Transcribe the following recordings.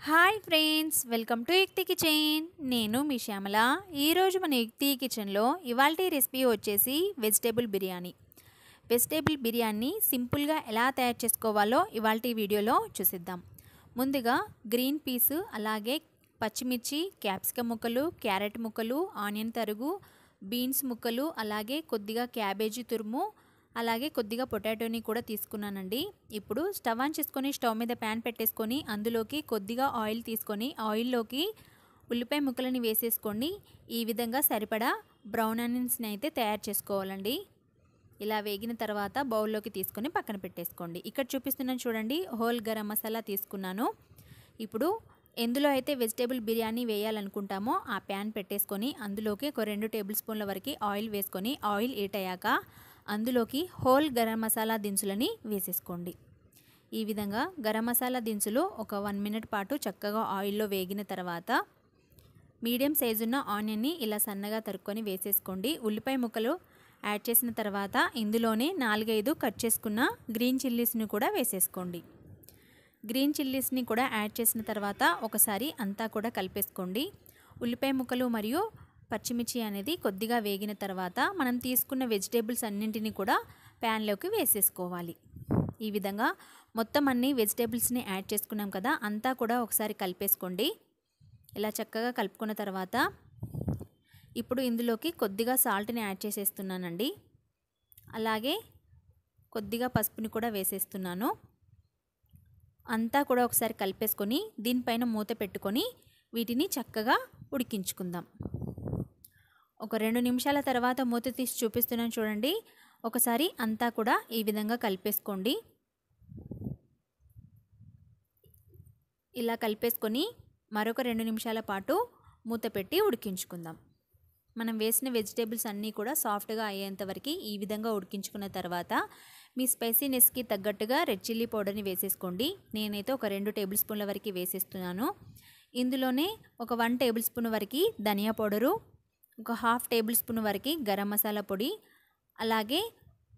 Hi friends, welcome to యుక్తి kitchen. నేను మీ శ్యామల. ఈరోజు మన యుక్తి కిచెన్లో ఇవాల్టి రెసిపీ వచ్చేసి వెజిటేబుల్ బిర్యానీ. వెజిటేబుల్ బిర్యానీ సింపుల్గా ఎలా తయారు చేసుకోవాలో ఇవాల్టి వీడియోలో చూసిద్దాం. ముందుగా గ్రీన్ పీస్, అలాగే పచ్చిమిర్చి, క్యాప్సికమ్ ముక్కలు, క్యారెట్ ముక్కలు, ఆనియన్ తరుగు, బీన్స్ ముక్కలు, అలాగే కొద్దిగా క్యాబేజీ తురుము, అలాగే కొద్దిగా పొటాటోని కూడా తీసుకున్నానండి. ఇప్పుడు స్టవ్ ఆన్ చేసుకొని స్టవ్ మీద ప్యాన్ పెట్టేసుకొని అందులోకి కొద్దిగా ఆయిల్ తీసుకొని ఆయిల్లోకి ఉల్లిపాయ ముక్కలని వేసేసుకోండి. ఈ విధంగా సరిపడా బ్రౌన్ ఆనియన్స్ని అయితే తయారు చేసుకోవాలండి. ఇలా వేగిన తర్వాత బౌల్లోకి తీసుకొని పక్కన పెట్టేసుకోండి. ఇక్కడ చూపిస్తున్నాను చూడండి, హోల్ గరం మసాలా తీసుకున్నాను. ఇప్పుడు ఎందులో అయితే వెజిటేబుల్ బిర్యానీ వేయాలనుకుంటామో ఆ ప్యాన్ పెట్టేసుకొని అందులోకి ఒక 2 టేబుల్ స్పూన్ల వరకు ఆయిల్ వేసుకొని ఆయిల్ హీట్ అయ్యాక అందులోకి హోల్ గరం మసాలా దినుసులని వేసేసుకోండి. ఈ విధంగా గరం మసాలా దినుసులు ఒక 1 మినిట్ పాటు చక్కగా ఆయిల్లో వేగిన తర్వాత మీడియం సైజున్న ఆనియన్ని ఇలా సన్నగా తరుక్కొని వేసేసుకోండి. ఉల్లిపాయ ముక్కలు యాడ్ చేసిన తర్వాత ఇందులోనే 4-5 కట్ చేసుకున్న గ్రీన్ చిల్లీస్ని కూడా వేసేసుకోండి. గ్రీన్ చిల్లీస్ని కూడా యాడ్ చేసిన తర్వాత ఒకసారి అంతా కూడా కలిపేసుకోండి. ఉల్లిపాయ ముక్కలు మరియు పచ్చిమిర్చి అనేది కొద్దిగా వేగిన తర్వాత మనం తీసుకున్న వెజిటేబుల్స్ అన్నింటినీ కూడా ప్యాన్లోకి వేసేసుకోవాలి. ఈ విధంగా మొత్తం అన్ని వెజిటేబుల్స్ని యాడ్ చేసుకున్నాం కదా, అంతా కూడా ఒకసారి కలిపేసుకోండి. ఇలా చక్కగా కలుపుకున్న తర్వాత ఇప్పుడు ఇందులోకి కొద్దిగా సాల్ట్ని యాడ్ చేసేస్తున్నానండి. అలాగే కొద్దిగా పసుపుని కూడా వేసేస్తున్నాను. అంతా కూడా ఒకసారి కలిపేసుకొని దీనిపైన మూత పెట్టుకొని వీటిని చక్కగా ఉడికించుకుందాం. ఒక 2 నిమిషాల తర్వాత మూత తీసి చూపిస్తున్నాను చూడండి. ఒకసారి అంతా కూడా ఈ విధంగా కలిపేసుకోండి. ఇలా కలిపేసుకొని మరొక 2 నిమిషాల పాటు మూత పెట్టి ఉడికించుకుందాం. మనం వేసిన వెజిటేబుల్స్ అన్నీ కూడా సాఫ్ట్గా అయ్యేంత వరకు ఈ విధంగా ఉడికించుకున్న తర్వాత మీ స్పైసీనెస్కి తగ్గట్టుగా రెడ్ చిల్లీ పౌడర్ని వేసేసుకోండి. నేనైతే ఒక 2 టేబుల్ స్పూన్ల వరకు వేసేస్తున్నాను. ఇందులోనే ఒక 1 టేబుల్ స్పూన్ వరకు ధనియా పౌడరు, ఒక 1/2 టేబుల్ స్పూన్ వరకు గరం మసాలా పొడి, అలాగే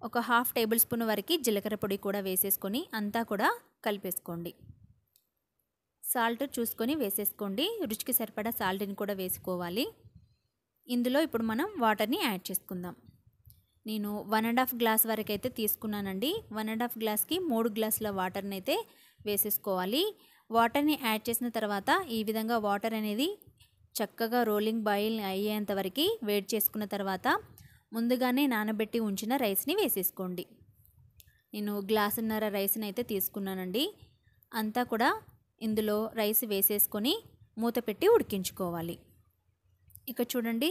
ఒక 1/2 టేబుల్ స్పూన్ వరకు జీలకర్ర పొడి కూడా వేసేసుకొని అంతా కూడా కలిపేసుకోండి. సాల్ట్ చూసుకొని వేసేసుకోండి. రుచికి సరిపడా సాల్ట్ని కూడా వేసుకోవాలి. ఇందులో ఇప్పుడు మనం వాటర్ని యాడ్ చేసుకుందాం. నేను 1.5 గ్లాస్ వరకు అయితే తీసుకున్నానండి. 1.5 గ్లాస్కి 3 గ్లాసుల వాటర్ని అయితే వేసేసుకోవాలి. వాటర్ని యాడ్ చేసిన తర్వాత ఈ విధంగా వాటర్ అనేది చక్కగా రోలింగ్ బాయిల్ అయ్యేంత వరకు వేడి చేసుకున్న తర్వాత ముందుగానే నానబెట్టి ఉంచిన రైస్ని వేసేసుకోండి. నేను గ్లాసున్నర రైస్ని అయితే తీసుకున్నానండి. అంతా కూడా ఇందులో రైస్ వేసేసుకొని మూత పెట్టి ఉడికించుకోవాలి. ఇక చూడండి,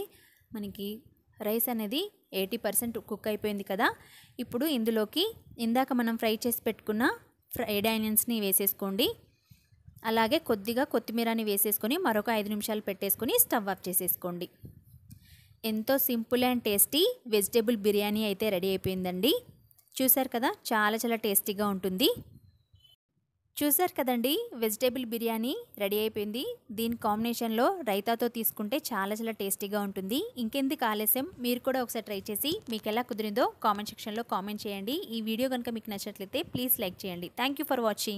మనకి రైస్ అనేది 80% కుక్ అయిపోయింది కదా. ఇప్పుడు ఇందులోకి ఇందాక మనం ఫ్రై చేసి పెట్టుకున్న ఫ్రైడ్ ఆనియన్స్ని వేసేసుకోండి. అలాగే కొద్దిగా కొత్తిమీరని వేసేసుకొని మరొక 5 నిమిషాలు పెట్టేసుకొని స్టవ్ ఆఫ్ చేసేసుకోండి. ఎంతో simple and tasty vegetable biryani అయితే రెడీ అయిపోయిందండి. చూసారు కదా, చాలా చాలా టేస్టీగా ఉంటుంది. చూసారు కదండి, వెజిటేబుల్ బిర్యానీ రెడీ అయిపోయింది. దీని కాంబినేషన్లో రైతాతో తీసుకుంటే చాలా చాలా టేస్టీగా ఉంటుంది. ఇంకెందుకు ఆలస్యం, మీరు కూడా ఒకసారి ట్రై చేసి మీకు ఎలా కుదిరిందో కామెంట్ సెక్షన్లో కామెంట్ చేయండి. ఈ వీడియో కనుక మీకు నచ్చినట్లయితే ప్లీజ్ లైక్ చేయండి. Thank you for watching.